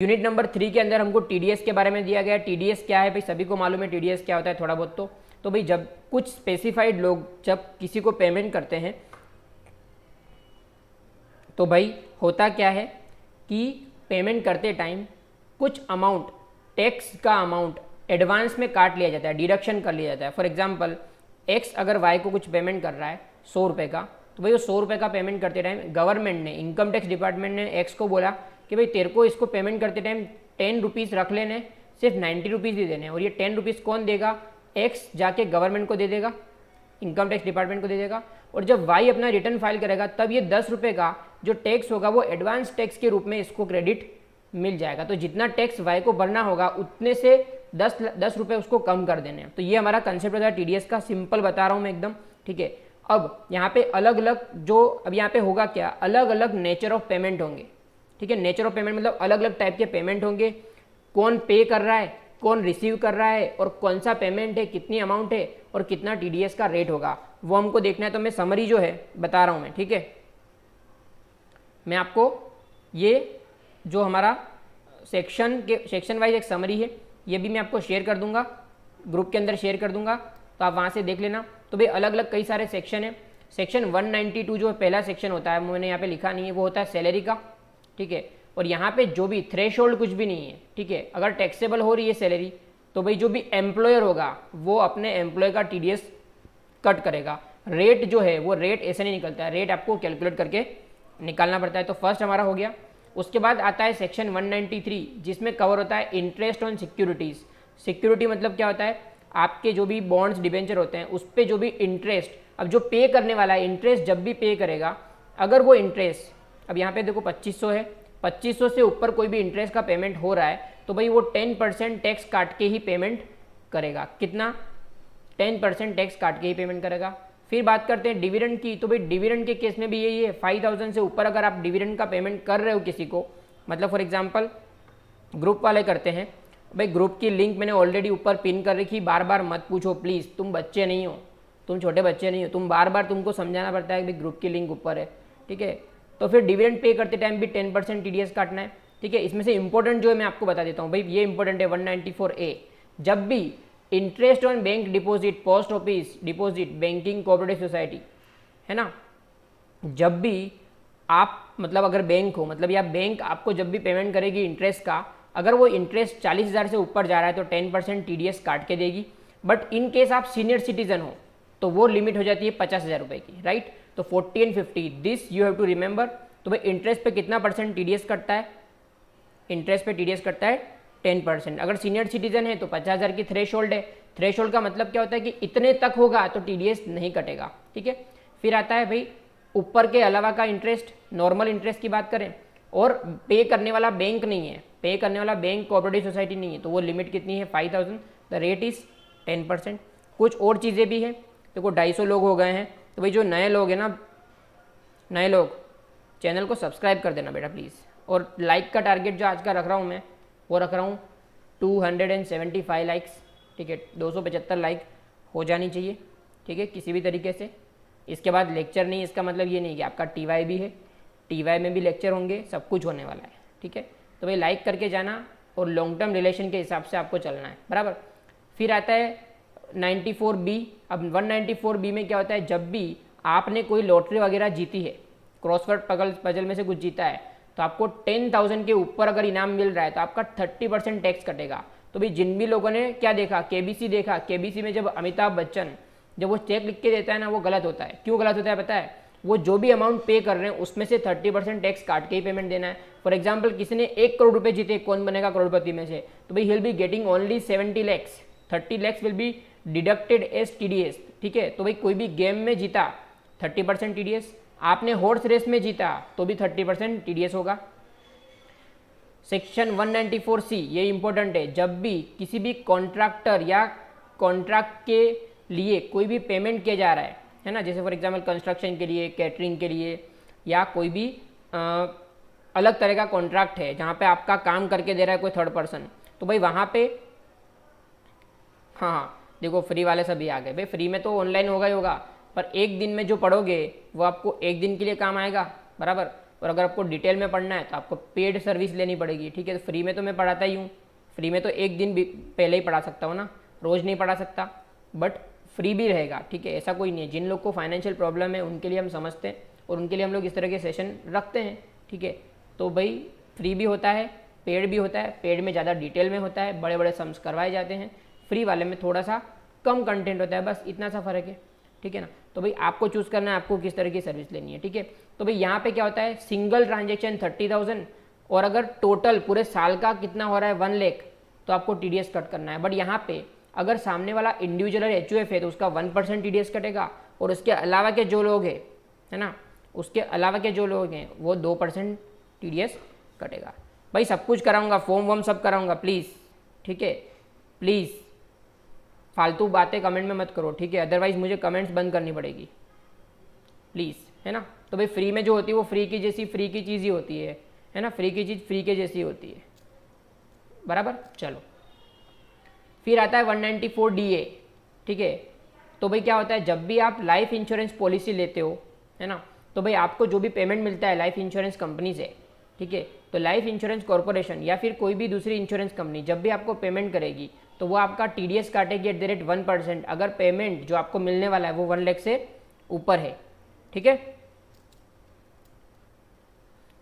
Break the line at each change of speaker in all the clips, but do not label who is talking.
Unit number 3 के अंदर हमको टीडीएस के बारे में दिया गया। टीडीएस क्या है भाई, सभी को मालूम है टीडीएस क्या होता है थोड़ा बहुत। तो भाई जब कुछ स्पेसिफाइड लोग जब किसी को पेमेंट करते हैं तो भाई होता क्या है कि पेमेंट करते टाइम कुछ अमाउंट, टैक्स का अमाउंट एडवांस में काट लिया जाता है, डिडक्शन कर लिया जाता है। फॉर एग्जांपल एक्स अगर वाई को कुछ पेमेंट कर रहा है 100 रुपये का, तो भाई वो 100 रुपये का पेमेंट करते टाइम गवर्नमेंट ने, इनकम टैक्स डिपार्टमेंट ने एक्स को बोला कि भाई तेरे को इसको पेमेंट करते टाइम 10 रुपीज़ रख लेने, सिर्फ 90 रुपीज़ ही देने। और ये 10 रुपीज़ कौन देगा? एक्स जाके गवर्नमेंट को दे देगा, इनकम टैक्स डिपार्टमेंट को दे देगा। और जब वाई अपना रिटर्न फाइल करेगा तब ये 10 रुपये का जो टैक्स होगा वो एडवांस टैक्स के रूप में इसको क्रेडिट मिल जाएगा। तो जितना टैक्स वाई को भरना होगा उतने से 10 रुपये उसको कम कर देने हैं। तो ये हमारा कंसेप्ट होता है टीडीएस का, सिंपल बता रहा हूँ मैं एकदम, ठीक है। अब यहाँ पे अलग अलग जो, अब यहाँ पे होगा क्या, अलग अलग नेचर ऑफ पेमेंट होंगे, ठीक है। नेचर ऑफ पेमेंट मतलब अलग अलग टाइप के पेमेंट होंगे, कौन पे कर रहा है, कौन रिसीव कर रहा है, और कौन सा पेमेंट है, कितनी अमाउंट है और कितना टीडीएस का रेट होगा, वो हमको देखना है। तो मैं समरी जो है बता रहा हूँ मैं, ठीक है। मैं आपको ये जो हमारा सेक्शन वाइज एक समरी है ये भी मैं आपको शेयर कर दूंगा, ग्रुप के अंदर शेयर कर दूंगा, तो आप वहाँ से देख लेना। तो भाई अलग अलग कई सारे सेक्शन है। सेक्शन 192 जो पहला सेक्शन होता है, मैंने यहाँ पे लिखा नहीं है, वो होता है सैलरी का, ठीक है। और यहाँ पे जो भी थ्रेशोल्ड कुछ भी नहीं है, ठीक है। अगर टैक्सेबल हो रही है सैलरी तो भाई जो भी एम्प्लॉयर होगा वो अपने एम्प्लॉय का टीडीएस कट करेगा। रेट जो है वो रेट ऐसे नहीं निकलता है, रेट आपको कैलकुलेट करके निकालना पड़ता है। तो फर्स्ट हमारा हो गया। उसके बाद आता है सेक्शन 193 जिसमें कवर होता है इंटरेस्ट ऑन सिक्योरिटीज़। सिक्योरिटी मतलब क्या होता है, आपके जो भी बॉन्ड्स डिबेंचर होते हैं उस पर जो भी इंटरेस्ट, अब जो पे करने वाला है इंटरेस्ट जब भी पे करेगा, अगर वो इंटरेस्ट, अब यहाँ पे देखो 2500 है, 2500 से ऊपर कोई भी इंटरेस्ट का पेमेंट हो रहा है तो भाई वो 10% टैक्स काट के ही पेमेंट करेगा। कितना? 10% टैक्स काट के ही पेमेंट करेगा। फिर बात करते हैं डिविडेंड की। तो भाई डिविडेंड के केस में भी यही है, 5000 से ऊपर अगर आप डिविडेंड का पेमेंट कर रहे हो किसी को, मतलब फॉर एग्जांपल ग्रुप वाले करते हैं, भाई ग्रुप की लिंक मैंने ऑलरेडी ऊपर पिन कर रखी, बार बार मत पूछो प्लीज़, तुम बच्चे नहीं हो, तुम छोटे बच्चे नहीं हो, तुम बार बार तुमको समझाना पड़ता है कि भाई ग्रुप की लिंक ऊपर है, ठीक है। तो फिर डिविडेंड पे करते टाइम भी 10% टीडीएस काटना है, ठीक है। इसमें से इंपॉर्टेंट जो है मैं आपको बता देता हूँ भाई, ये इंपॉर्टेंट है 194A। जब भी interest on bank deposit, post office deposit, banking cooperative society, है ना, जब भी आप मतलब अगर बैंक हो, मतलब या बैंक आपको जब भी पेमेंट करेगी इंटरेस्ट का, अगर वो इंटरेस्ट 40,000 से ऊपर जा रहा है तो 10% टीडीएस काट के देगी। बट इन केस आप सीनियर सिटीजन हो तो वो लिमिट हो जाती है 50,000 रुपये की, राइट। तो 40 and 50 this you have to remember. तो भाई इंटरेस्ट पे कितना परसेंट टीडीएस कटता है? इंटरेस्ट पे टीडीएस कटता है 10%। अगर सीनियर सिटीजन है तो 50,000 की थ्रेशोल्ड है। थ्रेशोल्ड का मतलब क्या होता है कि इतने तक होगा तो टीडीएस नहीं कटेगा, ठीक है। फिर आता है भाई ऊपर के अलावा का इंटरेस्ट, नॉर्मल इंटरेस्ट की बात करें, और पे करने वाला बैंक नहीं है, पे करने वाला बैंक कोऑपरेटिव सोसाइटी नहीं है, तो वो लिमिट कितनी है? 5000। The rate is 10%। कुछ और चीज़ें भी हैं। देखो 250 लोग हो गए हैं, तो भाई जो नए लोग हैं ना, नए लोग चैनल को सब्सक्राइब कर देना बेटा प्लीज़। और लाइक का टारगेट जो आज का रख रहा हूँ मैं, वो रख रहा हूँ 275 लाइक्स, ठीक है। 275 लाइक हो जानी चाहिए, ठीक है, किसी भी तरीके से। इसके बाद लेक्चर नहीं, इसका मतलब ये नहीं कि आपका टीवाई भी है, टीवाई में भी लेक्चर होंगे, सब कुछ होने वाला है, ठीक है। तो भाई लाइक करके जाना और लॉन्ग टर्म रिलेशन के हिसाब से आपको चलना है, बराबर। फिर आता है 94B। अब 194B में क्या होता है, जब भी आपने कोई लॉटरी वगैरह जीती है, क्रॉसवर्ड पजल में से कुछ जीता है, तो आपको 10,000 के ऊपर अगर इनाम मिल रहा है तो आपका 30% टैक्स कटेगा। तो भाई जिन भी लोगों ने क्या देखा, केबीसी देखा, केबीसी में जब अमिताभ बच्चन जब वो चेक लिख के देता है ना, वो गलत होता है। क्यों गलत होता है पता है? वो जो भी अमाउंट पे कर रहे हैं उसमें से 30% टैक्स काट के ही पेमेंट देना है। फॉर एग्जांपल किसी ने 1 करोड़ रुपए जीते, कौन बनेगा करोड़पति में से, तो भाई he'll be getting only 70 lakhs, 30 lakhs will be deducted as TDS, ठीक है। तो भाई कोई भी गेम में जीता 30% टीडीएस, आपने हॉर्स रेस में जीता तो भी 30% टीडीएस होगा। सेक्शन 194C ये इंपॉर्टेंट है, जब भी किसी भी कॉन्ट्रैक्टर या कॉन्ट्रैक्ट के लिए कोई भी पेमेंट किया जा रहा है ना, जैसे फॉर एग्जांपल कंस्ट्रक्शन के लिए, कैटरिंग के लिए, या कोई भी अलग तरह का कॉन्ट्रैक्ट है जहाँ पे आपका काम करके दे रहा है कोई थर्ड पर्सन, तो भाई वहाँ पे हाँ देखो फ्री वाले सभी आ गए। भाई फ्री में तो ऑनलाइन होगा ही होगा, पर एक दिन में जो पढ़ोगे वो आपको एक दिन के लिए काम आएगा, बराबर। और अगर आपको डिटेल में पढ़ना है तो आपको पेड सर्विस लेनी पड़ेगी, ठीक है। तो फ्री में तो मैं पढ़ाता ही हूँ, फ्री में तो एक दिन भी पहले ही पढ़ा सकता हूँ ना, रोज़ नहीं पढ़ा सकता, बट फ्री भी रहेगा, ठीक है। ऐसा कोई नहीं है, जिन लोग को फाइनेंशियल प्रॉब्लम है उनके लिए हम समझते हैं और उनके लिए हम लोग इस तरह के सेशन रखते हैं, ठीक है। तो भाई फ्री भी होता है, पेड भी होता है, पेड में ज़्यादा डिटेल में होता है, बड़े बड़े सम्स करवाए जाते हैं, फ्री वाले में थोड़ा सा कम कंटेंट होता है, बस इतना सा फ़र्क है, ठीक है ना। तो भाई आपको चूज़ करना है आपको किस तरह की सर्विस लेनी है, ठीक है। तो भाई यहाँ पे क्या होता है, सिंगल ट्रांजेक्शन 30,000 और अगर टोटल पूरे साल का कितना हो रहा है 1 लाख तो आपको TDS कट करना है। बट यहाँ पे अगर सामने वाला इंडिविजुअल HUF है तो उसका 1% TDS कटेगा और उसके अलावा के जो लोग हैं, है ना, उसके अलावा के जो लोग हैं वो 2% TDS कटेगा। भाई सब कुछ कराऊंगा, फॉर्म वॉर्म सब कराऊंगा, प्लीज़, ठीक है। प्लीज़ फालतू बातें कमेंट में मत करो, ठीक है, अदरवाइज मुझे कमेंट्स बंद करनी पड़ेगी, प्लीज़, है ना। तो भाई फ्री में जो होती है वो फ्री की जैसी फ्री की चीज़ ही होती है ना, फ्री की चीज़ फ्री के जैसी होती है, बराबर। चलो फिर आता है 194 DA, ठीक है। तो भाई क्या होता है, जब भी आप लाइफ इंश्योरेंस पॉलिसी लेते हो, है ना, तो भाई आपको जो भी पेमेंट मिलता है लाइफ इंश्योरेंस कंपनी से, ठीक है, तो लाइफ इंश्योरेंस कॉर्पोरेशन या फिर कोई भी दूसरी इंश्योरेंस कंपनी जब भी आपको पेमेंट करेगी तो वो आपका TDS काटेगी एट द रेट 1%, अगर पेमेंट जो आपको मिलने वाला है वो 1 लाख से ऊपर है, ठीक है।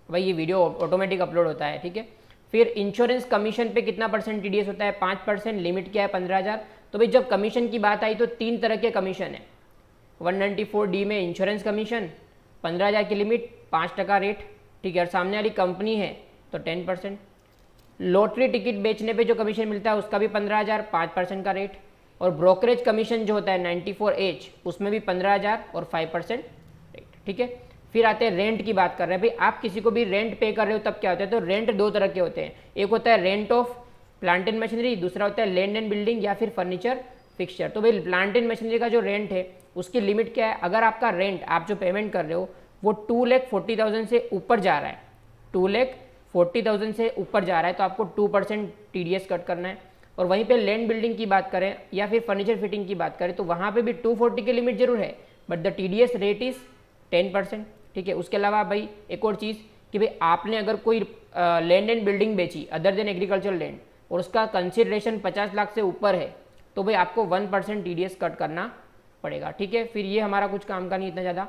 भाई ये वीडियो ऑटोमेटिक अपलोड होता है, ठीक है। फिर इंश्योरेंस कमीशन पे कितना % TDS होता है, 5%, लिमिट क्या है 15,000। तो भाई जब कमीशन की बात आई तो 3 तरह के कमीशन है 194 D में, इंश्योरेंस कमीशन 15,000 की लिमिट, 5% रेट, ठीक है, और सामने वाली कंपनी है तो 10%। लॉटरी टिकट बेचने पे जो कमीशन मिलता है उसका भी 15,000, 5% का रेट, और ब्रोकरेज कमीशन जो होता है 94H उसमें भी 15,000 और 5% रेट, ठीक है। फिर आते हैं रेंट की बात कर रहे हैं, भाई आप किसी को भी रेंट पे कर रहे हो तब क्या होता है, तो रेंट 2 तरह के होते हैं, एक होता है rent of plant and machinery, दूसरा होता है लैंड एंड बिल्डिंग या फिर फर्नीचर फिक्सचर। तो भाई प्लांट एंड मशीनरी का जो रेंट है उसकी लिमिट क्या है, अगर आपका रेंट आप जो पेमेंट कर रहे हो वो 2,40,000 से ऊपर जा रहा है, 2,40,000 से ऊपर जा रहा है तो आपको 2% TDS कट करना है। और वहीं पे लैंड बिल्डिंग की बात करें या फिर फर्नीचर फिटिंग की बात करें तो वहाँ पे भी 240 की लिमिट जरूर है, but the TDS rate is 10%, ठीक है। उसके अलावा भाई एक और चीज़ कि भाई आपने अगर कोई लैंड एंड बिल्डिंग बेची अदर देन एग्रीकल्चर लैंड और उसका कंसिडरेशन 50 लाख से ऊपर है तो भाई आपको 1% TDS कट करना पड़ेगा, ठीक है। फिर ये हमारा कुछ काम का नहीं इतना ज़्यादा,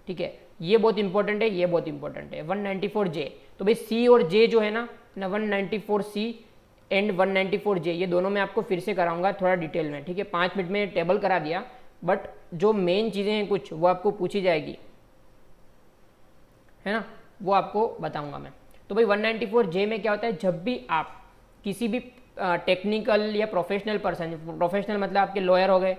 ठीक है, ये बहुत इंपॉर्टेंट है, ये बहुत इंपॉर्टेंट है। 194J, तो भाई C और J जो है ना 194C एंड 194J ये दोनों मैं आपको फिर से कराऊंगा थोड़ा डिटेल में, ठीक है। 5 मिनट में टेबल करा दिया, बट जो मेन चीज़ें हैं कुछ वो आपको पूछी जाएगी, है ना, वो आपको बताऊंगा मैं। तो भाई 194J में क्या होता है, जब भी आप किसी भी टेक्निकल या प्रोफेशनल पर्सन, प्रोफेशनल मतलब आपके लॉयर हो गए,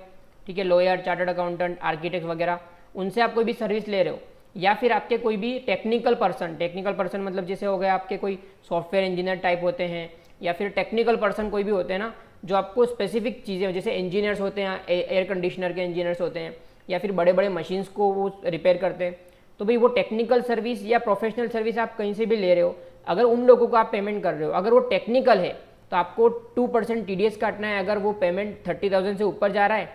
ठीक है, लॉयर, चार्टर्ड अकाउंटेंट, आर्किटेक्ट वगैरह, उनसे आप कोई भी सर्विस ले रहे हो, या फिर आपके कोई भी टेक्निकल पर्सन मतलब जैसे हो गए आपके कोई सॉफ्टवेयर इंजीनियर टाइप होते हैं, या फिर टेक्निकल पर्सन कोई भी होते हैं ना जो आपको स्पेसिफिक चीज़ें, जैसे इंजीनियर्स होते हैं, एयर कंडीशनर के इंजीनियर्स होते हैं, या फिर बड़े बड़े मशीन्स को वो रिपेयर करते हैं, तो भाई वो टेक्निकल सर्विस या प्रोफेशनल सर्विस आप कहीं से भी ले रहे हो, अगर उन लोगों को आप पेमेंट कर रहे हो, अगर वो टेक्निकल है तो आपको 2% TDS काटना है अगर वो पेमेंट 30,000 से ऊपर जा रहा है,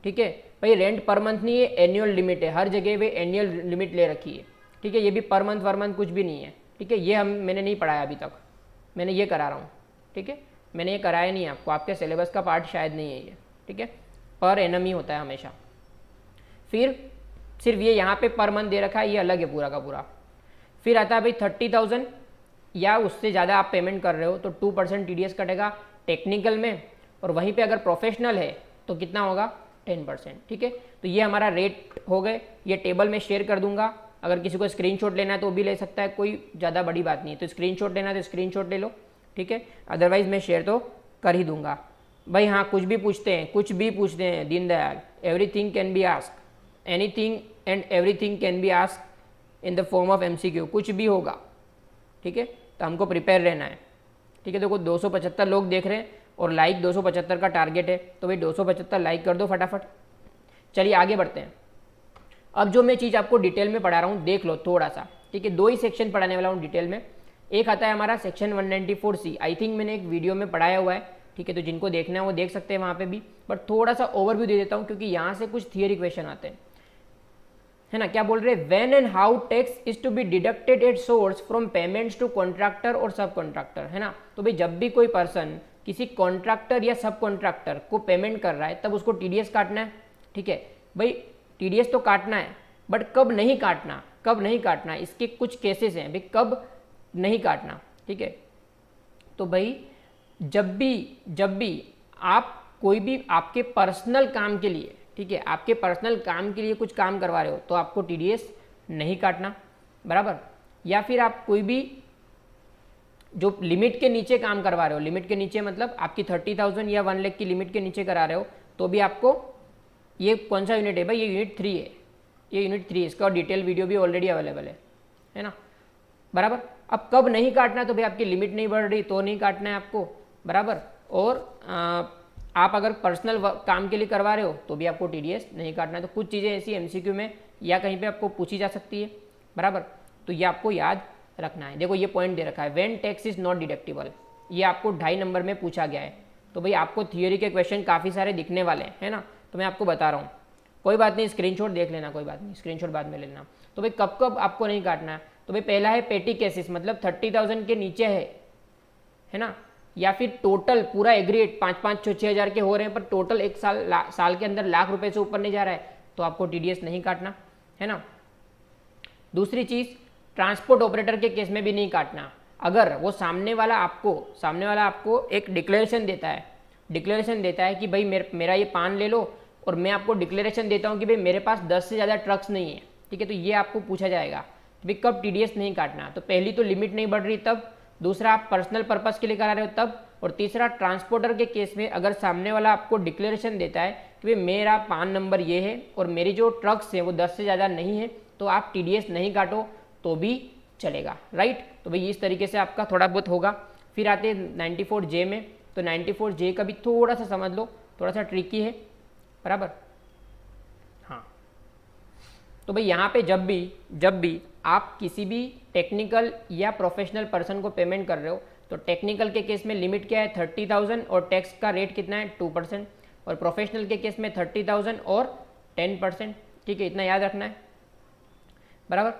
ठीक है। भाई रेंट पर मंथ नहीं है, एनुअल लिमिट है, हर जगह पे एनुअल लिमिट ले रखी है, ठीक है, ये भी पर मंथ कुछ भी नहीं है, ठीक है। ये मैंने नहीं पढ़ाया अभी तक, मैंने ये करा रहा हूँ, ठीक है, मैंने ये कराया नहीं आपको, आपके सिलेबस का पार्ट शायद नहीं है ये, ठीक है, पर एनम ही होता है हमेशा। फिर सिर्फ ये यहाँ पे पर मंथ दे रखा है, ये अलग है पूरा का पूरा। फिर आता है भाई 30,000 या उससे ज़्यादा आप पेमेंट कर रहे हो तो 2% TDS कटेगा टेक्निकल में, और वहीं पे अगर प्रोफेशनल है तो कितना होगा 10%, ठीक है। तो ये हमारा रेट हो गए, ये टेबल में शेयर कर दूंगा, अगर किसी को स्क्रीनशॉट लेना है तो भी ले सकता है, कोई ज़्यादा बड़ी बात नहीं है, तो स्क्रीनशॉट लेना है तो स्क्रीनशॉट ले लो, ठीक है, अदरवाइज मैं शेयर तो कर ही दूंगा। भाई हाँ, कुछ भी पूछते हैं Deendayal, everything can be ask, anything and everything can be ask in the form of MCQ, कुछ भी होगा, ठीक है, तो हमको प्रिपेयर रहना है, ठीक है। देखो 275 लोग देख रहे हैं और लाइक 275 का टारगेट है, तो भाई 275 लाइक कर दो फटाफट। चलिए आगे बढ़ते हैं। अब जो मैं चीज़ आपको डिटेल में पढ़ा रहा हूँ देख लो थोड़ा सा, ठीक है, 2 ही सेक्शन पढ़ाने वाला हूँ डिटेल में। एक आता है हमारा सेक्शन 194C, आई थिंक मैंने एक वीडियो में पढ़ाया हुआ है, ठीक है, तो जिनको देखना है वो देख सकते हैं वहाँ पे भी, बट थोड़ा सा ओवरव्यू दे देता हूँ क्योंकि यहाँ से कुछ थियरी क्वेश्चन आते हैं। है ना, क्या बोल रहे हैं, when and how tax is to be deducted at source from payments to contractor और सब कॉन्ट्रैक्टर, है ना। तो भाई जब भी कोई पर्सन किसी कॉन्ट्रैक्टर या सब कॉन्ट्रैक्टर को पेमेंट कर रहा है तब उसको टीडीएस काटना है, ठीक है भाई। टीडीएस तो काटना है, बट कब नहीं काटना, कब नहीं काटना, इसके कुछ केसेस हैं भाई कब नहीं काटना, ठीक है। तो भाई जब भी आप कोई भी आपके पर्सनल काम के लिए, ठीक है, आपके पर्सनल काम के लिए कुछ काम करवा रहे हो तो आपको टीडीएस नहीं काटना, बराबर। या फिर आप कोई भी जो लिमिट के नीचे काम करवा रहे हो, लिमिट के नीचे मतलब आपकी 30,000 या 1 लाख की लिमिट के नीचे करा रहे हो तो भी आपको, ये कौन सा यूनिट है भाई, ये यूनिट 3 है, ये यूनिट 3 है, इसका डिटेल वीडियो भी ऑलरेडी अवेलेबल है ना, बराबर। अब कब नहीं काटना, तो भाई आपकी लिमिट नहीं बढ़ रही तो नहीं काटना है आपको, बराबर। और आप अगर पर्सनल काम के लिए करवा रहे हो तो भी आपको टीडीएस नहीं काटना है। तो कुछ चीज़ें ऐसी एमसीक्यू में या कहीं पे आपको पूछी जा सकती है, बराबर। तो ये आपको याद रखना है। देखो ये पॉइंट दे रखा है, when tax is not deductible, ये आपको 2.5 नंबर में पूछा गया है। तो भाई आपको थियोरी के क्वेश्चन काफ़ी सारे दिखने वाले हैं, है ना, तो मैं आपको बता रहा हूँ, कोई बात नहीं, स्क्रीनशॉट देख लेना, कोई बात नहीं, स्क्रीनशॉट बाद में लेना। तो भाई कब कब आपको नहीं काटना है, तो भाई पहला है पेटी केसेस, मतलब 30,000 के नीचे है ना, या फिर टोटल पूरा एग्रीड 5-5, 6-6 हज़ार के हो रहे हैं पर टोटल एक साल के अंदर लाख रुपए से ऊपर नहीं जा रहा है तो आपको टीडीएस नहीं काटना, है ना। दूसरी चीज़, ट्रांसपोर्ट ऑपरेटर के केस में भी नहीं काटना। अगर वो सामने वाला आपको एक डिक्लेरेशन देता है कि भाई मेरा ये पान ले लो, और मैं आपको डिक्लेरेशन देता हूँ कि भाई मेरे पास 10 से ज़्यादा ट्रक्स नहीं है, ठीक है, तो ये आपको पूछा जाएगा भाई कब टीडीएस नहीं काटना। तो पहली तो लिमिट नहीं बढ़ रही तब, दूसरा आप पर्सनल पर्पस के लिए करा रहे हो तब, और तीसरा ट्रांसपोर्टर के केस में अगर सामने वाला आपको डिक्लेरेशन देता है कि भाई मेरा पान नंबर ये है और मेरी जो ट्रक्स हैं वो 10 से ज़्यादा नहीं है, तो आप टीडीएस नहीं काटो तो भी चलेगा, राइट। तो भाई इस तरीके से आपका थोड़ा बहुत होगा। फिर आते हैं 94J में, तो 94J का भी थोड़ा सा समझ लो, थोड़ा सा ट्रिकी है, बराबर। हाँ, तो भाई यहाँ पे जब भी आप किसी भी टेक्निकल या प्रोफेशनल पर्सन को पेमेंट कर रहे हो तो टेक्निकल के केस में लिमिट क्या है 30,000 और टैक्स का रेट कितना है 2%, और प्रोफेशनल के केस में 30,000 और 10%, ठीक है, इतना याद रखना है, बराबर।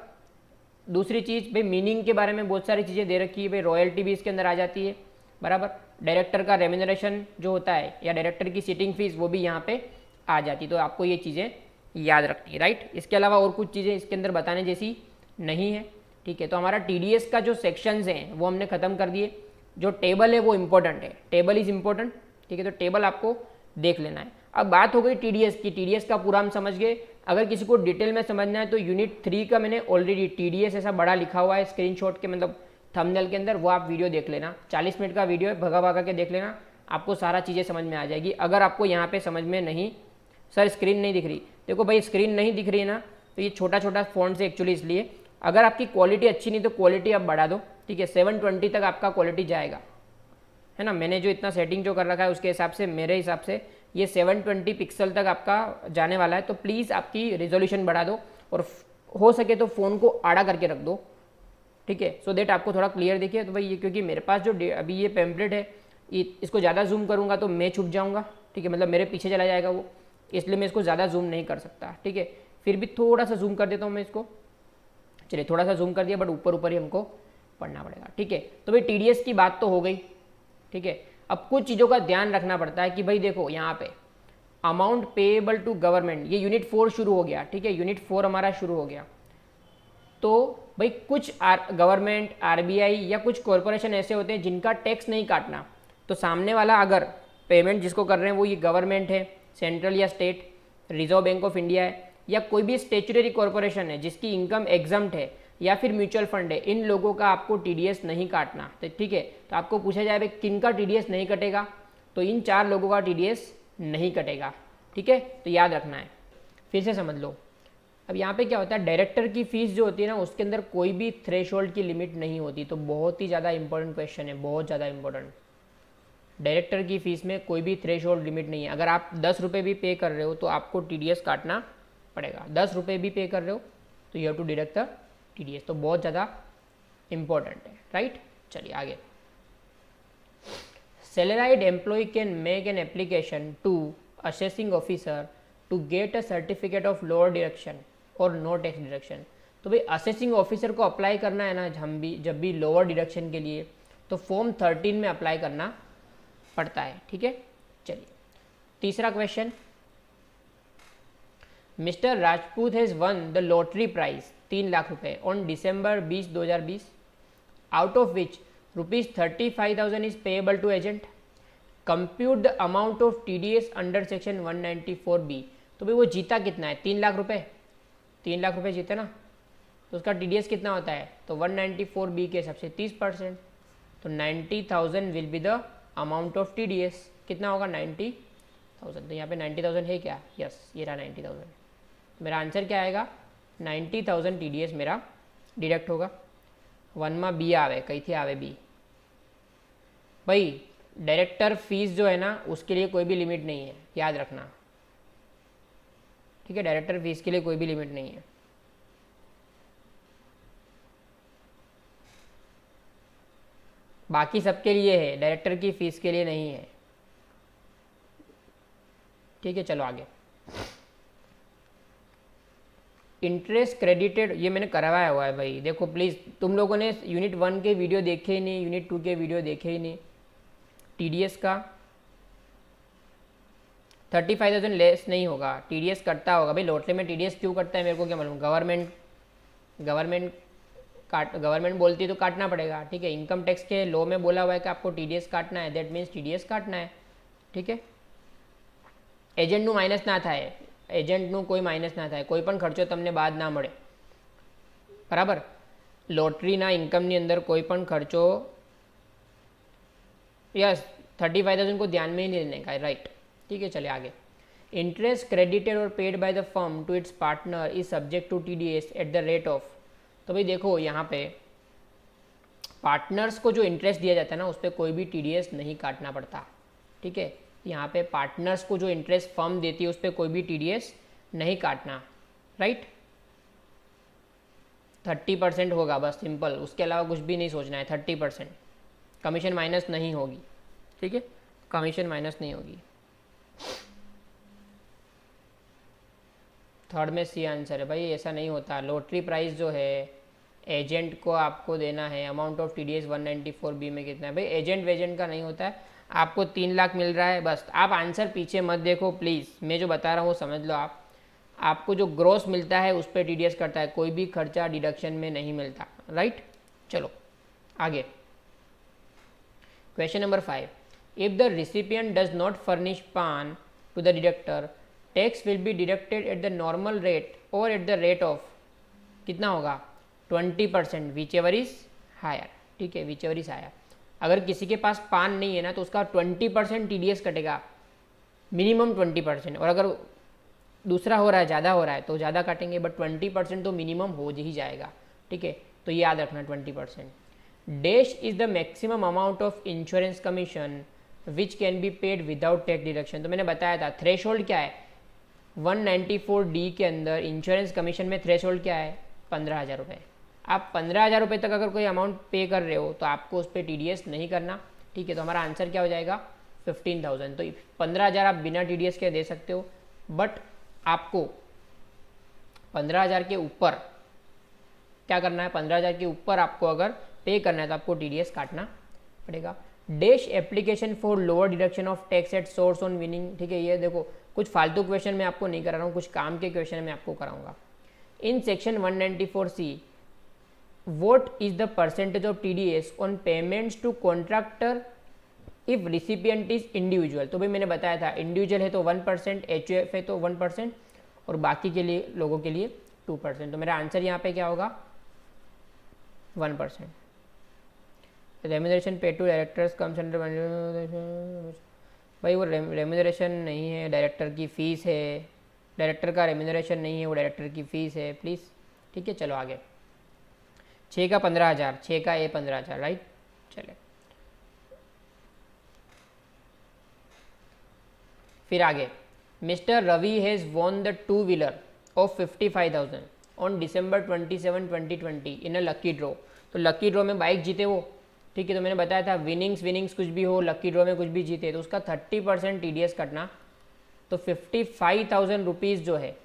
दूसरी चीज़ भाई मीनिंग के बारे में बहुत सारी चीज़ें दे रखी है, भाई रॉयल्टी भी इसके अंदर आ जाती है, बराबर। डायरेक्टर का रेम्यूनरेशन जो होता है या डायरेक्टर की सीटिंग फीस वो भी यहाँ पे आ जाती, तो आपको ये चीज़ें याद रखनी है, राइट। इसके अलावा और कुछ चीज़ें इसके अंदर बताने जैसी नहीं है, ठीक है। तो हमारा टीडीएस का जो सेक्शंस हैं वो हमने ख़त्म कर दिए। जो टेबल है वो इम्पोर्टेंट है, टेबल इज़ इम्पोर्टेंट, ठीक है, तो टेबल आपको देख लेना है। अब बात हो गई टीडीएस की, टीडीएस का पूरा हम समझ गए। अगर किसी को डिटेल में समझना है तो यूनिट 3 का मैंने ऑलरेडी टीडीएस ऐसा बड़ा लिखा हुआ है स्क्रीनशॉट के, मतलब थंबनेल के अंदर, वो आप वीडियो देख लेना, 40 मिनट का वीडियो है, भगा के देख लेना, आपको सारा चीज़ें समझ में आ जाएगी। अगर आपको यहाँ पे समझ में नहीं, सर स्क्रीन नहीं दिख रही, देखो भाई स्क्रीन नहीं दिख रही है ना, तो ये छोटा छोटा फ़ॉन्ट से एक्चुअली इसलिए। अगर आपकी क्वालिटी अच्छी नहीं तो क्वालिटी आप बढ़ा दो, ठीक है, 720 तक आपका क्वालिटी जाएगा, है ना। मैंने जो इतना सेटिंग जो कर रखा है उसके हिसाब से, मेरे हिसाब से ये 720 पिक्सल तक आपका जाने वाला है। तो प्लीज़ आपकी रिजोल्यूशन बढ़ा दो और हो सके तो फ़ोन को आड़ा करके रख दो, ठीक है, सो देट आपको थोड़ा क्लियर दिखे। तो भाई ये क्योंकि मेरे पास जो अभी ये पैम्पलेट है, इसको ज़्यादा जूम करूँगा तो मैं छुप जाऊँगा, ठीक है, मतलब मेरे पीछे चला जाएगा वो, इसलिए मैं इसको ज़्यादा जूम नहीं कर सकता, ठीक है। फिर भी थोड़ा सा जूम कर देता हूँ मैं इसको, चलिए थोड़ा सा जूम कर दिया, बट ऊपर ही हमको पढ़ना पड़ेगा, ठीक है। तो भाई टीडीएस की बात तो हो गई, ठीक है। अब कुछ चीज़ों का ध्यान रखना पड़ता है कि भाई देखो यहाँ पे अमाउंट पेएबल टू गवर्नमेंट, ये यूनिट 4 शुरू हो गया, ठीक है, यूनिट 4 हमारा शुरू हो गया। तो भाई कुछ गवर्नमेंट, आरबीआई या कुछ कॉरपोरेशन ऐसे होते हैं जिनका टैक्स नहीं काटना, तो सामने वाला अगर पेमेंट जिसको कर रहे हैं वो ये गवर्नमेंट है, सेंट्रल या state, reserve bank of India है, या कोई भी स्टेचुटरी कॉरपोरेशन है जिसकी इनकम एग्जम्प्ट है, या फिर म्यूचुअल फंड है, इन लोगों का आपको टीडीएस नहीं काटना, तो ठीक है। तो आपको पूछा जाए भाई किन का टीडीएस नहीं कटेगा, तो इन 4 लोगों का टीडीएस नहीं कटेगा, ठीक है, तो याद रखना है, फिर से समझ लो। अब यहाँ पे क्या होता है, डायरेक्टर की फीस जो होती है ना उसके अंदर कोई भी थ्रेशोल्ड की लिमिट नहीं होती, तो बहुत ही ज़्यादा इंपॉर्टेंट क्वेश्चन है, बहुत ज़्यादा इंपॉर्टेंट। डायरेक्टर की फीस में कोई भी थ्रेशोल्ड लिमिट नहीं है। अगर आप 10 रुपये भी पे कर रहे हो तो आपको टीडीएस काटना पड़ेगा, 10 रुपये भी पे कर रहे हो तो you have to deduct the TDS, तो बहुत ज़्यादा इंपॉर्टेंट है, राइट। चलिए आगे। Salaried employee can make an application to assessing officer to get a certificate of lower deduction और नो टैक्स डिडक्शन। तो भाई असेसिंग ऑफिसर को अप्लाई करना है ना जब भी लोअर डिडक्शन के लिए, तो फॉर्म 13 में अप्लाई करना पड़ता है। ठीक है, चलिए तीसरा question, mister Rajput has won the lottery prize 3 lakh रुपए on December 20, 2020, out of which ₹35,000 is payable to agent. Compute the amount of TDS under section 194B। तो भाई वो जीता कितना है, 3 लाख रुपए, 3 लाख रुपए जीते ना, तो उसका TDS कितना होता है, तो 194B के हिसाब से 30%, तो 90,000 will be the amount of TDS। कितना होगा, 90,000। तो यहाँ पे 90,000 है क्या, यस ये रहा 90,000। मेरा आंसर क्या आएगा, 90,000 TDS मेरा डिडक्ट होगा। 1 में बी आवे, कहीं थी आवे बी। भाई डायरेक्टर फीस जो है ना उसके लिए कोई भी लिमिट नहीं है, याद रखना। ठीक है, डायरेक्टर फीस के लिए कोई भी लिमिट नहीं है। बाकी सबके लिए है, डायरेक्टर की फीस के लिए नहीं है। ठीक है, चलो आगे। इंटरेस्ट क्रेडिटेड, ये मैंने करवाया हुआ है भाई, देखो प्लीज़, तुम लोगों ने यूनिट 1 के वीडियो देखे ही नहीं, यूनिट 2 के वीडियो देखे ही नहीं। TDS का 35,000 लेस नहीं होगा, TDS कटता होगा भाई। लॉटरी में TDS क्यों कटता है मेरे को क्या मालूम, गवर्नमेंट बोलती है तो काटना पड़ेगा। ठीक है, इनकम टैक्स के लॉ में बोला हुआ है कि आपको TDS काटना है, दैट मीन्स TDS काटना है। ठीक है, एजेंटનું માઇનસ ના થાય, એજન્ટનું કોઈ માઇનસ ના થાય, કોઈ પણ ખર્ચો તમને બાદ ના મળે, બરાબર। લોટરીના ઇન્કમની અંદર કોઈ પણ ખર્ચો, यस 35,000 को ध्यान में ही नहीं लेने का है, राइट। ठीक है, चलिए आगे। इंटरेस्ट क्रेडिटेड और paid by the firm to its partner is subject to TDS at the rate of. तो भाई देखो यहाँ पे पार्टनर्स को जो इंटरेस्ट दिया जाता है ना उस पर कोई भी TDS नहीं काटना पड़ता। ठीक है, यहाँ पे पार्टनर्स को जो इंटरेस्ट फर्म देती है उस पर कोई भी TDS नहीं काटना, राइट। 30% होगा बस, सिंपल, उसके अलावा कुछ भी नहीं सोचना है। 30% कमीशन माइनस नहीं होगी। ठीक है, कमीशन माइनस नहीं होगी। थर्ड में सी आंसर है भाई, ऐसा नहीं होता। लॉटरी प्राइस जो है एजेंट को आपको देना है, अमाउंट ऑफ TDS 194B में कितना है भाई, एजेंट वेजेंट का नहीं होता है। आपको 3 लाख मिल रहा है, बस आप आंसर पीछे मत देखो प्लीज़, मैं जो बता रहा हूँ वो समझ लो आप। आपको जो ग्रोस मिलता है उस पर TDS करता है, कोई भी खर्चा डिडक्शन में नहीं मिलता, राइट। चलो आगे, question number 5, if the recipient does not furnish PAN to the deductor, tax will be deducted at the normal rate और एट द रेट ऑफ, कितना होगा, 20%, विच एवर इज हायर। ठीक है, विच एवर इज हायर। अगर किसी के पास पान नहीं है ना तो उसका 20% TDS कटेगा, मिनिमम 20%, और अगर दूसरा हो रहा है, ज़्यादा हो रहा है तो ज़्यादा काटेंगे, बट 20% तो मिनिमम हो ही जाएगा। ठीक है, तो ये याद रखना 20%। Dash is the maximum amount of insurance commission which can be paid without tax deduction. तो मैंने बताया था थ्रेशोल्ड क्या है, 194D के अंदर इंश्योरेंस कमीशन में थ्रेशोल्ड क्या है, 15,000 रुपये। आप 15,000 रुपये तक अगर कोई अमाउंट पे कर रहे हो तो आपको उस पर TDS नहीं करना। ठीक है, तो हमारा आंसर क्या हो जाएगा, 15,000। तो 15,000 आप बिना TDS के दे सकते हो, बट आपको 15,000 के ऊपर क्या करना है, 15,000 के ऊपर आपको अगर पे करना है तो आपको TDS काटना पड़ेगा। Dash application for lower deduction of tax at source on winning. ठीक है, ये देखो कुछ फालतू क्वेश्चन मैं आपको नहीं करा रहा हूँ, कुछ काम के क्वेश्चन मैं आपको कराऊंगा। In section 194C what is the percentage of TDS on payments to contractor if recipient is individual। तो भाई मैंने बताया था इंडिविजुअल है तो 1%, HUF है तो 1%, और बाकी के लिए लोगों के लिए 2%। तो मेरा आंसर यहाँ पे क्या होगा, 1%। रेम्यूनरेशन पे टू डायरेक्टर्स कम्स अंडर, भाई वो रेम्यूनरेशन नहीं है, डायरेक्टर की फ़ीस है, डायरेक्टर का रेम्यूनरेशन नहीं है, वो डायरेक्टर की फ़ीस है प्लीज़। ठीक है, चलो आगे। 6 का 15,000, 6 का 15,000, राइट। चले फिर आगे, mister Ravi has won the 2 wheeler of 55,000 on December 27, 2020 in a lucky draw. तो लकी ड्रॉ में बाइक जीते वो। ठीक है, तो मैंने बताया था विनिंग्स कुछ भी हो, लकी ड्रॉ में कुछ भी जीते तो उसका 30% TDS कटना। तो 55,000 रुपीज़ जो है,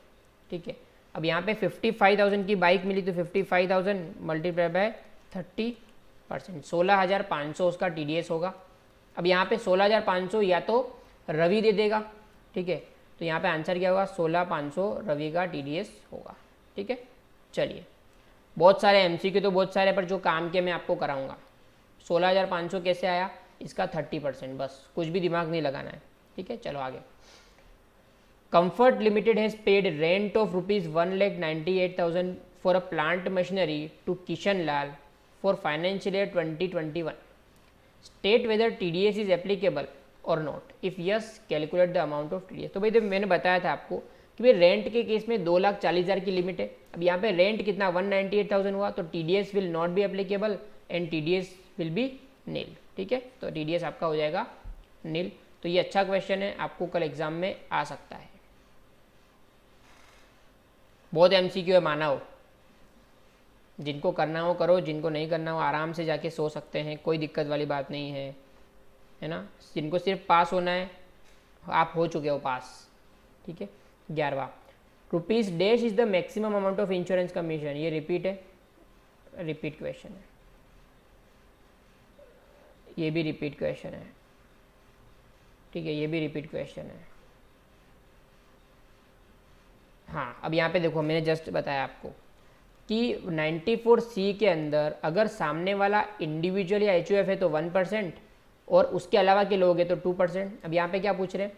ठीक है, अब यहाँ पे 55,000 की बाइक मिली तो 55,000 मल्टीप्लाई बाय 30%, 16,500 उसका TDS होगा। अब यहाँ पे 16,500 या तो रवि दे देगा, ठीक है, तो यहाँ पे आंसर क्या होगा, 16,500 रवि का TDS होगा। ठीक है, चलिए बहुत सारे MCQ तो बहुत सारे, पर जो काम के मैं आपको कराऊंगा। 16,500 कैसे आया, इसका 30%, बस कुछ भी दिमाग नहीं लगाना है। ठीक है, चलो आगे। Comfort Limited has paid rent of rupees 1,98,000 for a plant machinery to Kishan Lal for financial year 2021. State whether TDS is applicable or not. If yes, calculate the amount of TDS. तो भाई तो मैंने बताया था आपको कि भाई rent के केस में 2,40,000 की लिमिट है। अब यहाँ पे रेंट कितना 198,000 हुआ, तो TDS will not be applicable and TDS will be nil. ठीक है, तो TDS आपका हो जाएगा नील। तो ये अच्छा क्वेश्चन है, आपको कल एग्जाम में आ सकता है। बहुत MCQ है, माना हो, जिनको करना हो करो, जिनको नहीं करना हो आराम से जाके सो सकते हैं, कोई दिक्कत वाली बात नहीं है ना। जिनको सिर्फ पास होना है, आप हो चुके हो पास। ठीक है, 11वां, rupees dash is the maximum amount of insurance commission. ये रिपीट है, रिपीट क्वेश्चन है, ये भी रिपीट क्वेश्चन है। ठीक है, ये भी रिपीट क्वेश्चन है। हाँ, अब यहाँ पे देखो, मैंने जस्ट बताया आपको कि 94C के अंदर अगर सामने वाला इंडिविजुअल या HUF है तो 1% और उसके अलावा के लोग हैं तो 2%। अब यहाँ पे क्या पूछ रहे हैं,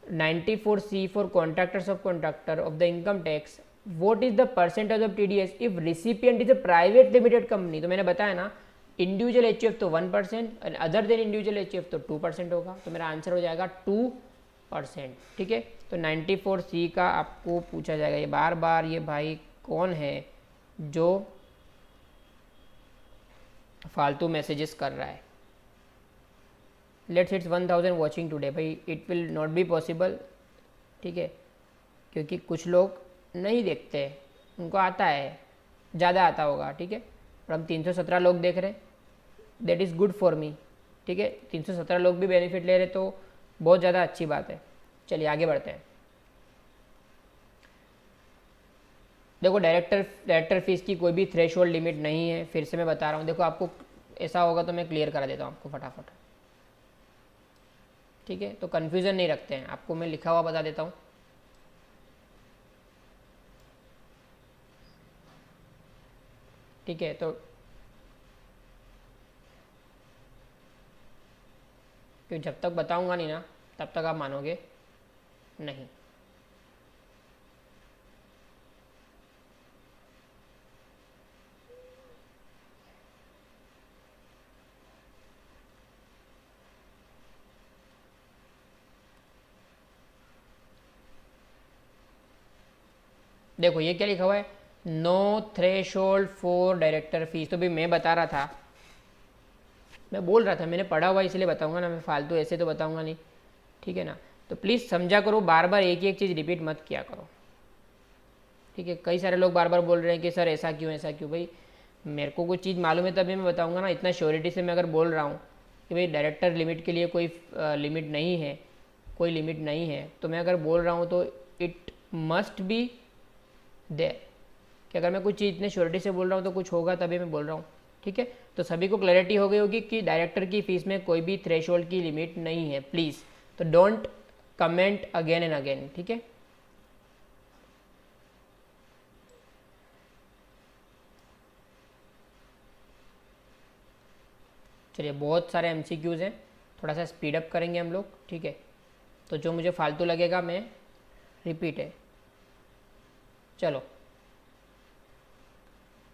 94C फॉर कॉन्ट्रैक्टर सब contractor of the income tax, what is the percentage of TDS if recipient is a private limited company. तो मैंने बताया ना, इंडिविजुअल HUF तो 1% और अदर देन इंडिविजुअल HUF तो 2% होगा, तो मेरा आंसर हो जाएगा 2%। ठीक है, तो 94C का आपको पूछा जाएगा। ये बार बार ये भाई कौन है जो फालतू मैसेजेस कर रहा है। Let's it's 1000 watching today. भाई it will not be possible, ठीक है, क्योंकि कुछ लोग नहीं देखते, उनको आता है, ज़्यादा आता होगा। ठीक है, और हम 317 लोग देख रहे हैं, that is good for me. ठीक है, 317 लोग भी बेनिफिट ले रहे तो बहुत ज़्यादा अच्छी बात है। चलिए आगे बढ़ते हैं। देखो, डायरेक्टर फीस की कोई भी थ्रेशोल्ड लिमिट नहीं है, फिर से मैं बता रहा हूँ। देखो, आपको ऐसा होगा तो मैं क्लियर करा देता हूँ आपको फटाफट। ठीक है, तो कन्फ्यूज़न नहीं रखते हैं, आपको मैं लिखा हुआ बता देता हूँ। ठीक है, तो क्योंकि जब तक बताऊँगा नहीं ना तब तक आप मानोगे नहीं। देखो ये क्या लिखा हुआ है, no threshold for director fees. तो भी मैं बता रहा था, मैं बोल रहा था, मैंने पढ़ा हुआ इसलिए बताऊंगा ना, मैं फालतू ऐसे तो बताऊंगा नहीं। ठीक है ना, तो प्लीज़ समझा करो, बार बार एक ही एक चीज़ रिपीट मत किया करो। ठीक है, कई सारे लोग बार बार बोल रहे हैं कि सर ऐसा क्यों ऐसा क्यों। भाई मेरे को कुछ चीज़ मालूम है तभी मैं बताऊंगा ना। इतना श्योरिटी से मैं अगर बोल रहा हूँ कि भाई डायरेक्टर लिमिट के लिए कोई लिमिट नहीं है, कोई लिमिट नहीं है, तो मैं अगर बोल रहा हूँ तो इट मस्ट बी देयर, कि अगर मैं कुछ चीज़ इतने श्योरिटी से बोल रहा हूँ तो कुछ होगा तभी मैं बोल रहा हूँ। ठीक है, तो सभी को क्लैरिटी हो गई होगी कि डायरेक्टर की फीस में कोई भी थ्रेशोल्ड की लिमिट नहीं है। प्लीज़, तो don't comment again and again. ठीक है, चलिए बहुत सारे MCQs हैं, थोड़ा सा स्पीड अप करेंगे हम लोग। ठीक है, तो जो मुझे फालतू लगेगा मैं रिपीट है, चलो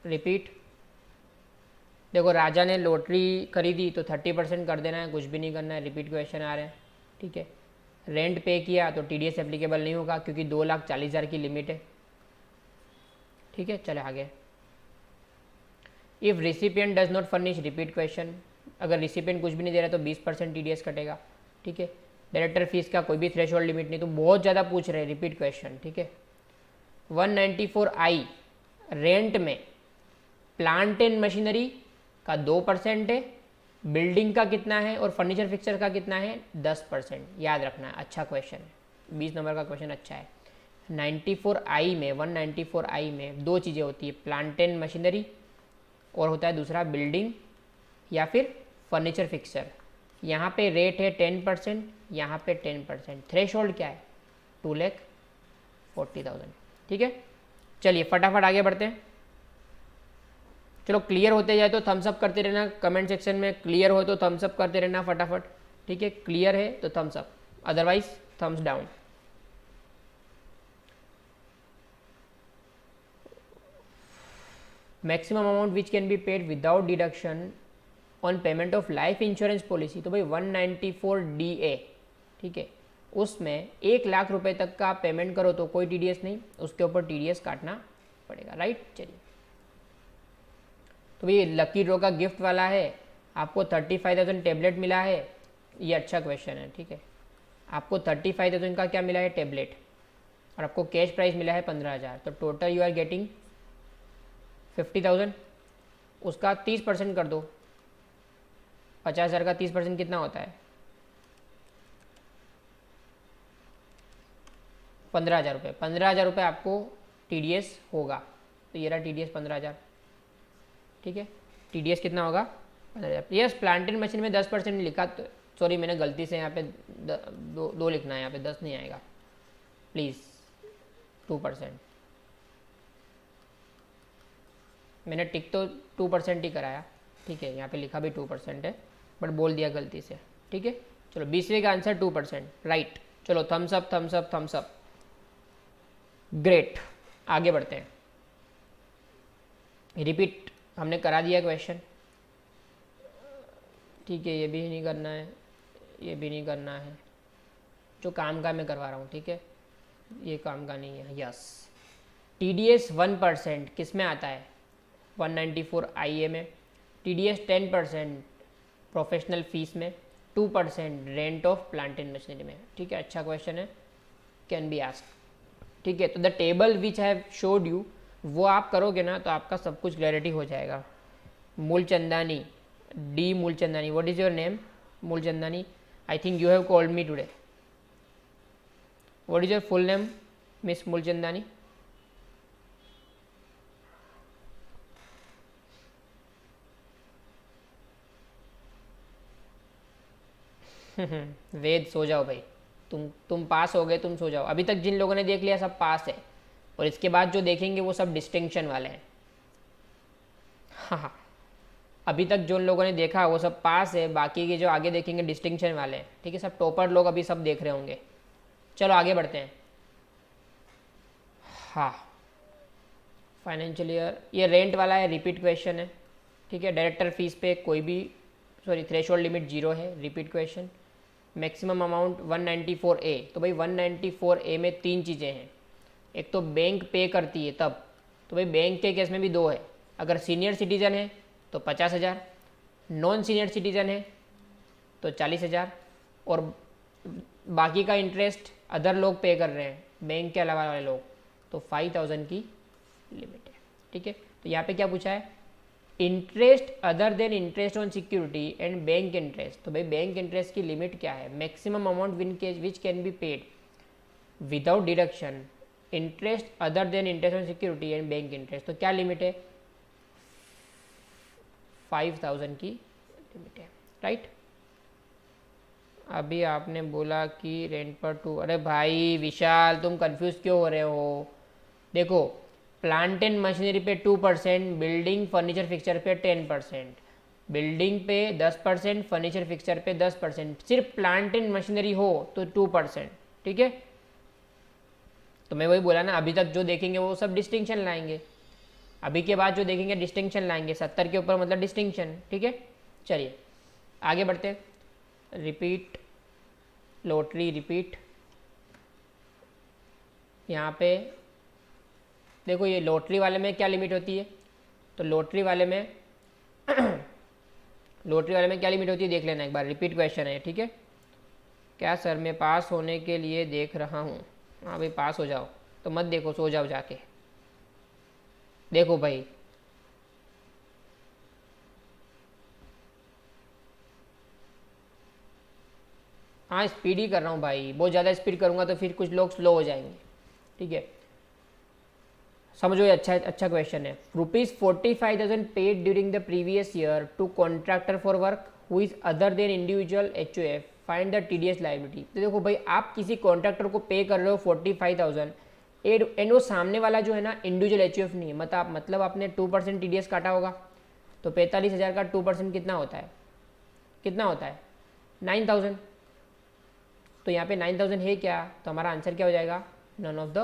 रिपीट। देखो, राजा ने लॉटरी खरीदी तो 30% कर देना है, कुछ भी नहीं करना है। रिपीट क्वेश्चन आ रहे हैं। ठीक है, रेंट पे किया तो TDS एप्लीकेबल नहीं होगा क्योंकि 2,40,000 की लिमिट है। ठीक है, चले आगे। If recipient does not furnish, repeat question. अगर रिसिपिएंट कुछ भी नहीं दे रहा तो 20% TDS कटेगा। ठीक है, डायरेक्टर फीस का कोई भी थ्रेशोल्ड लिमिट नहीं, तो बहुत ज़्यादा पूछ रहे हैं। Repeat question. ठीक है, 194I रेंट में प्लांट एंड मशीनरी का 2% है, बिल्डिंग का कितना है और फर्नीचर फिक्सर का कितना है 10%। याद रखना, अच्छा क्वेश्चन है, 20 नंबर का क्वेश्चन अच्छा है। 94I में 194I में दो चीज़ें होती है, प्लांट एंड मशीनरी और होता है दूसरा बिल्डिंग या फिर फर्नीचर फिक्सर। यहाँ पे रेट है 10%, यहाँ पे 10%। थ्रेशोल्ड क्या है? 2,40,000। ठीक है, चलिए फटाफट आगे बढ़ते हैं। चलो क्लियर होते जाए तो थम्स अप करते रहना कमेंट सेक्शन में, क्लियर हो तो थम्स अप करते रहना फटाफट। ठीक है, क्लियर है तो thumbs up, otherwise thumbs down. Maximum amount which can be paid without deduction on payment of life insurance policy, तो भाई 194DA। ठीक है, उसमें 1,00,000 रुपए तक का पेमेंट करो तो कोई TDS नहीं, उसके ऊपर TDS काटना पड़ेगा। राइट, चलिए तो भाई लकी ड्रॉ का गिफ्ट वाला है, आपको 35,000 टेबलेट मिला है। ये अच्छा क्वेश्चन है। ठीक है, आपको 35,000 का क्या मिला है? टेबलेट, और आपको कैश प्राइस मिला है 15,000, तो टोटल यू आर गेटिंग 50,000। उसका 30% कर दो, 50,000 का 30% कितना होता है? 15,000 रुपये। 15,000 रुपये आपको TDS होगा, तो ये रहा TDS 15,000। ठीक है, TDS कितना होगा? 15,000। यस, प्लांट एंड मशीन में 10% लिखा, तो सॉरी मैंने गलती से यहाँ पे दो लिखना है, यहाँ पे 10 नहीं आएगा प्लीज़, 2%। मैंने टिक तो 2% ही कराया। ठीक है, यहाँ पे लिखा भी 2% है, बट बोल दिया गलती से। ठीक है, चलो 20वें का आंसर 2%। राइट, चलो thumbs up thumbs up thumbs up, great. आगे बढ़ते हैं। रिपीट हमने करा दिया क्वेश्चन। ठीक है, ये भी नहीं करना है, ये भी नहीं करना है, जो काम का मैं करवा रहा हूँ। ठीक है, ये काम का नहीं है। यस, TDS 1% किस में आता है? 194IA में। TDS 10% प्रोफेशनल फीस में, 2% rent of plant and machinery में। ठीक है, अच्छा क्वेश्चन है, कैन बी आस्क। ठीक है, तो the table which have showed you, वो आप करोगे ना तो आपका सब कुछ क्लैरिटी हो जाएगा। Mulchandani, D Mulchandani, what is your name? Mulchandani, I think you have called me today. What is your full name miss Mulchandani? वेद सो जाओ भाई, तुम पास हो गए, तुम सो जाओ। अभी तक जिन लोगों ने देख लिया सब पास है, और इसके बाद जो देखेंगे वो सब डिस्टिंक्शन वाले हैं। हाँ, अभी तक जो लोगों ने देखा वो सब पास है, बाकी के जो आगे देखेंगे डिस्टिंक्शन वाले हैं। ठीक है, सब टॉपर लोग अभी सब देख रहे होंगे। चलो आगे बढ़ते हैं। हाँ, फाइनेंशियल ईयर, ये रेंट वाला है, रिपीट क्वेश्चन है। ठीक है, डायरेक्टर फीस पे कोई भी, सॉरी थ्रेशोल्ड लिमिट 0 है, repeat question. Maximum amount 194A, तो भाई 194A में 3 चीज़ें हैं। एक तो बैंक पे करती है तब, तो भाई बैंक के केस में भी 2 है। अगर सीनियर सिटीज़न है तो 50,000, नॉन सीनियर सिटीज़न है तो 40,000, और बाकी का इंटरेस्ट अदर लोग पे कर रहे हैं, बैंक के अलावा वाले लोग, तो 5,000 की लिमिट है। ठीक है, तो यहाँ पे क्या पूछा है? Interest other than interest on security and bank interest, तो भाई बैंक इंटरेस्ट की लिमिट क्या है? Maximum amount which can be paid without deduction, interest other than interest on security and bank interest, तो क्या लिमिट है? 5,000 की लिमिट है। राइट, अभी आपने बोला कि रेंट पर 2, अरे भाई विशाल तुम कंफ्यूज क्यों हो रहे हो? देखो, प्लांट एंड मशीनरी पे 2%, बिल्डिंग फर्नीचर फिक्सचर पे 10%, बिल्डिंग पे 10%, फर्नीचर फिक्सचर पे 10%, सिर्फ प्लांट एंड मशीनरी हो तो 2%। ठीक है, तो मैं वही बोला ना, अभी तक जो देखेंगे वो सब डिस्टिंक्शन लाएंगे, अभी के बाद जो देखेंगे डिस्टिंक्शन लाएंगे। 70 के ऊपर मतलब डिस्टिंक्शन। ठीक है, चलिए आगे बढ़ते हैं। Repeat, lottery repeat. यहाँ पे देखो, ये लॉटरी वाले में क्या लिमिट होती है? तो लॉटरी वाले में लॉटरी वाले में क्या लिमिट होती है देख लेना एक बार। रिपीट क्वेश्चन है। ठीक है, क्या सर मैं पास होने के लिए देख रहा हूँ? हाँ भाई पास हो जाओ, तो मत देखो, सो जाओ जाके। देखो भाई, हाँ स्पीड ही कर रहा हूँ भाई, बहुत ज़्यादा स्पीड करूँगा तो फिर कुछ लोग स्लो हो जाएंगे। ठीक है, समझो ये अच्छा क्वेश्चन है। ₹45,000 paid during the previous year to contractor for work who is other than individual HUF, find the TDS liability. तो देखो भाई, आप किसी कॉन्ट्रैक्टर को पे कर रहे हो 45,000 एंड वो सामने वाला जो है ना इंडिविजुअल HUF नहीं है, मतलब आपने 2% TDS काटा होगा, तो 45,000 का 2% कितना होता है, 9,000। तो यहाँ पे 9,000 है क्या, तो हमारा आंसर क्या हो जाएगा, none of the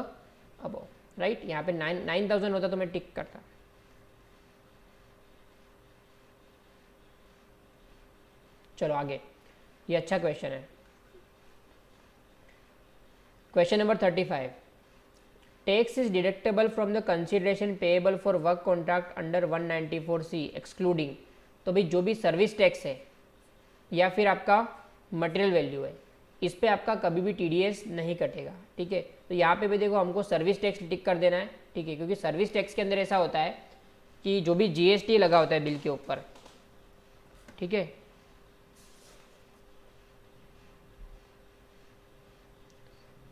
above, right. यहाँ पे 9,000 होता तो मैं टिक करता। चलो आगे, ये अच्छा क्वेश्चन है। Question number 35, tax is deductible from the consideration payable for work contract under 194C excluding. तो भाई जो भी सर्विस टैक्स है या फिर आपका मटेरियल वैल्यू है, इस पे आपका कभी भी TDS नहीं कटेगा, ठीक है। तो यहाँ पे भी देखो हमको सर्विस टैक्स टिक कर देना है, ठीक है, क्योंकि सर्विस टैक्स के अंदर ऐसा होता है कि जो भी GST लगा होता है बिल के ऊपर, ठीक है,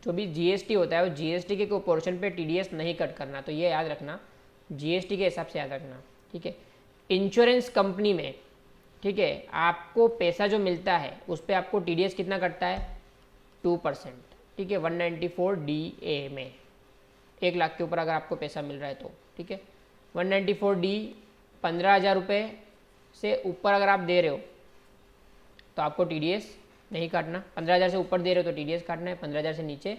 जो भी GST होता है वो GST के कोई पोर्शन पे TDS नहीं कट करना, तो ये याद रखना, GST के हिसाब से याद रखना, ठीक है। इंश्योरेंस कंपनी में, ठीक है, आपको पैसा जो मिलता है उस पर आपको TDS कितना कटता है, 2%, ठीक है, 194DA में, 1 लाख के ऊपर अगर आपको पैसा मिल रहा है तो, ठीक है। 194D 15,000 रुपये से ऊपर अगर आप दे रहे हो तो आपको TDS नहीं काटना, 15,000 से ऊपर दे रहे हो तो TDS काटना है, 15,000 से नीचे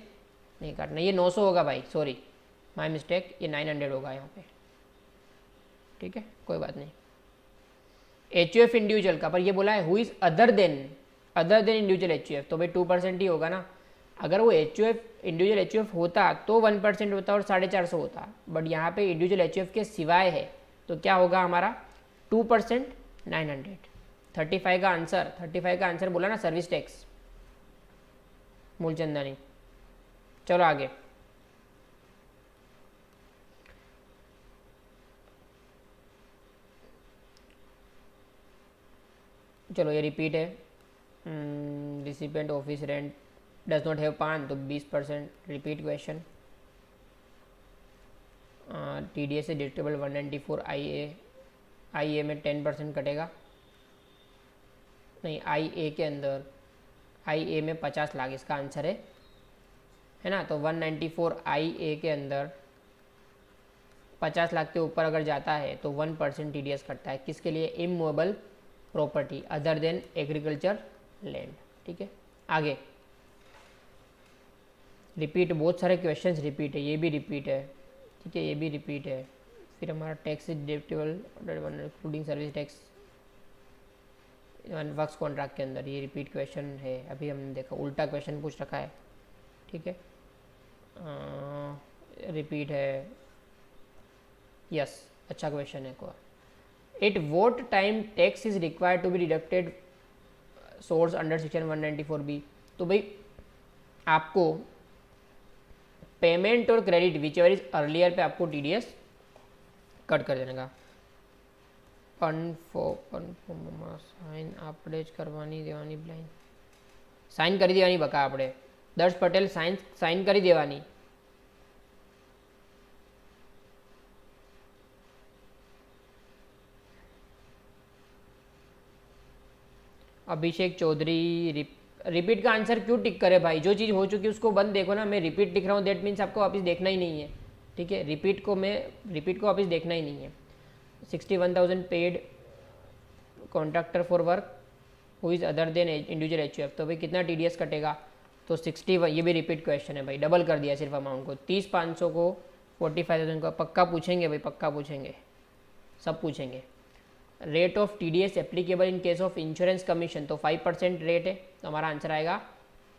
नहीं काटना। ये 900 होगा भाई, सॉरी माय मिस्टेक, ये 900 होगा यहाँ पे, ठीक है, कोई बात नहीं। HUF इंडिविजुअल का, पर ये बोला है who is other than individual HUF, तो भाई 2% ही होगा ना। अगर वो इंडिविजुअल HUF होता तो 1% होता और 450 होता, बट यहाँ पे इंडिविजुअल HUF के सिवाय है, तो क्या होगा हमारा 2%, 900। 35 का आंसर बोला ना, सर्विस टैक्स, मूलचंदानी। चलो आगे, चलो ये रिपीट है। Recipient office rent does not have पान, तो 20%, repeat question. TDS is deductible 194 IA में 10% कटेगा, नहीं IA के अंदर, IA में 50 लाख इसका आंसर है ना। तो 194 IA के अंदर 50 लाख के ऊपर अगर जाता है तो 1% TDS कटता है, किसके लिए, immovable property other than agriculture land, ठीक है। आगे रिपीट, बहुत सारे क्वेश्चंस रिपीट है, ये भी रिपीट है, ठीक है, ये भी रिपीट है। फिर हमारा tax is deductible including service tax works contract के अंदर, ये रिपीट क्वेश्चन है, अभी हमने देखा उल्टा क्वेश्चन पूछ रखा है, ठीक है, रिपीट है, यस, अच्छा क्वेश्चन है। को at what time tax is required to be deducted source under section 194B। तो भाई आपको पेमेंट और credit whichever is earlier पे आपको TDS कट कर देने का। સાઇન આપણે જ કરવાની દેવાની બ્લાઇન્ડ, સાઇન કરી દેવાની બકા આપણે, દર્શ પટેલ સાઇન કરી દેવાની। अभिषेक चौधरी रिपीट का आंसर क्यों टिक करे भाई, जो चीज़ हो चुकी है उसको बंद देखो ना। मैं रिपीट लिख रहा हूँ दैट मीन्स आपको वापस देखना ही नहीं है, ठीक है। रिपीट को वापस देखना ही नहीं है। 61,000 paid contractor for work who is other than individual HUF, तो भाई कितना TDS कटेगा, तो 61। ये भी रिपीट क्वेश्चन है भाई, डबल कर दिया सिर्फ अमाउंट को, 30,500 को 45,000 को, पक्का पूछेंगे भाई, पक्का पूछेंगे, सब पूछेंगे। Rate of TDS applicable in case of insurance commission, तो 5% रेट है, तो हमारा आंसर आएगा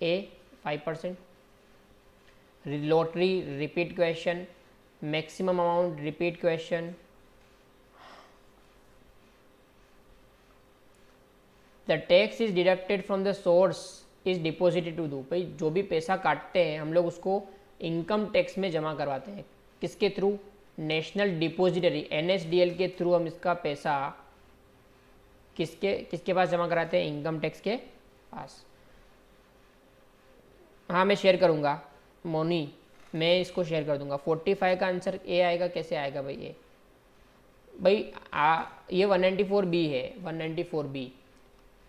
A 5%। Lottery repeat question, maximum amount repeat question. The tax is deducted from the source is deposited to दू, भाई जो भी पैसा काटते हैं हम लोग उसको इनकम टैक्स में जमा करवाते हैं, किसके थ्रू, नेशनल डिपॉजिटरी NSDL के थ्रू हम इसका पैसा किसके पास जमा कराते हैं, इनकम टैक्स के पास। हाँ मैं शेयर करूँगा, मोनी मैं इसको शेयर कर दूंगा। 45 का आंसर ए आएगा, कैसे आएगा भाई ए? भाई ये 194 बी है, 194 बी।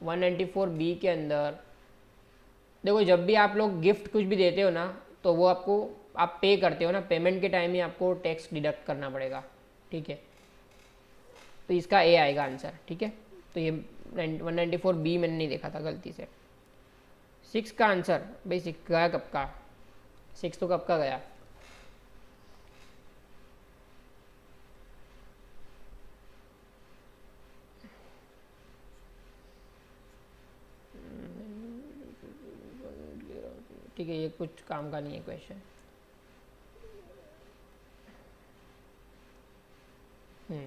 194 बी के अंदर देखो, जब भी आप लोग गिफ्ट कुछ भी देते हो ना, तो वो आपको आप पे करते हो ना, पेमेंट के टाइम ही आपको टैक्स डिडक्ट करना पड़ेगा, ठीक है। तो इसका ए आएगा आंसर, ठीक है। तो ये 194 बी मैंने नहीं देखा था, गलती से। 6 का आंसर भाई 6 गया कब का? 6 तो कब का गया? ठीक है, ये कुछ काम का नहीं है क्वेश्चन।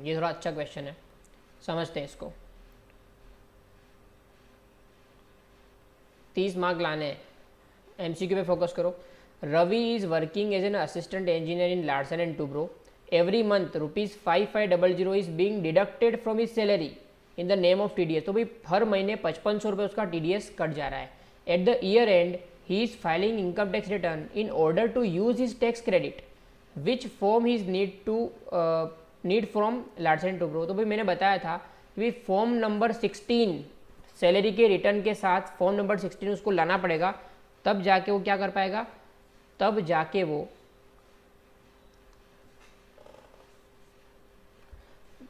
ये थोड़ा अच्छा क्वेश्चन है, समझते हैं इसको। 30 मार्क लाने हैं, एमसीक्यू पे फोकस करो। Ravi is working as an assistant engineer in Larsen and Toubro. Every month ₹5500 is being deducted from his salary in the name of TDS. तो भाई हर महीने 5500 रुपये उसका टीडीएस कट जा रहा है। At the year end he is filing income tax return in order to use his tax credit which form his need from Larsen and Toubro. तो भाई मैंने बताया था कि फॉर्म नंबर 16 सैलरी के रिटर्न के साथ फॉर्म नंबर 16 उसको लाना पड़ेगा, तब जाके वो क्या कर पाएगा, तब जाके वो